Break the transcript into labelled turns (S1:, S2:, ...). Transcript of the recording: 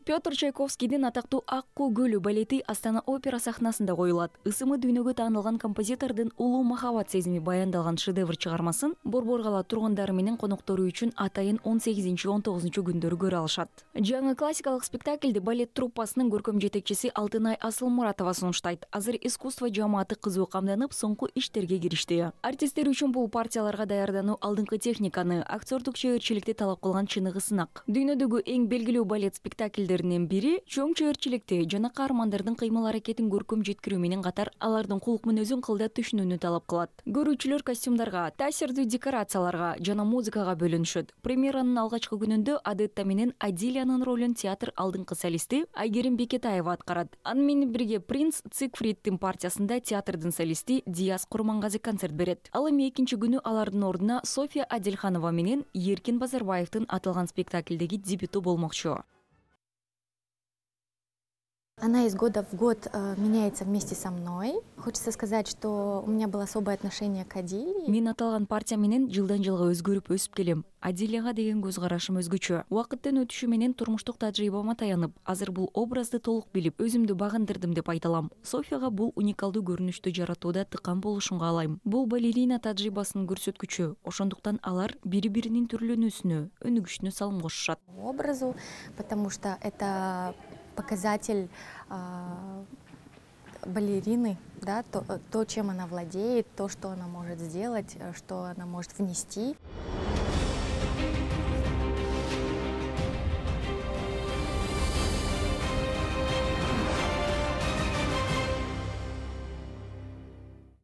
S1: Петр Чайковскийдин атактуу Аккуу көлү балети Астана опера сахнасында коюлат. Ысымы дүйнөгө таанылган композитордун улуу махабат сезими баяндалган шедевр чыгармасын Борбор кала тургундары менен коноктору үчүн атайын 18-19 күндөрү көрө алышат. Жаңы классикалык спектакльди балет труппасынын көркөм жетекчиси Алтынай Асылмуратова сунуштайт. Азыр искусство жамааты кызуу камданып, соңку иштерге киришти. Артисттер үчүн бул партияларга даярдануу алдыңкы техниканы, актердук чеберчиликти талап кылган чыныгы сынак. Дүйнөдөгү эң белгилүү балет спектакльдеринин бири чоң чеберчиликти жана каармандардын кыймыл-аракетин көркөм жеткирүү менен катар алардын кулук мүнөзүн кылда түшүнүүнү талап кылат. Көрүүчүлөр костюмдарга, таасирдүү декорацияларга жана музыкага бөлүнүшөт. Премьеранын алгачкы күнүндө Адетта менен Адилиянын ролун театр алдыңкы солисти Айгерим Бекетаева аткарат. Аны менен бирге Принц Цигфридтин партиясында театрдын солисти Диас Курмангазы концерт берет. Ал эми экинчи күнү алардын ордуна София Адилханова менен Эркин Базарбаевдин аталган спектакльдеги дебюту болмокчу.
S2: Она из года в год меняется вместе со мной. Хочется сказать, что у меня было особое отношение к Адилии.
S1: Мен аталган партия менен жылдан жылга өзгөрүп өсүп келем. Адилияга деген көз карашым өзгөчө. Убакыттын өтүшү менен турмуштук тажрыйбама таянып, азыр бул образды толук билип, өзүмдү багындырдым деп айта алам. Софияга бул уникалдуу көрүнүштү жаратууда тыкан болушунга алайм. Бул балерина тажрыйбасынын көрсөткүчү. Ошондуктан алар бири-биринин түрлөнүүсүнө, өнүгүшүнө салым кошушат.
S2: Образу, потому что это показатель балерины, да, то, чем она владеет, то, что она может сделать, что она может внести.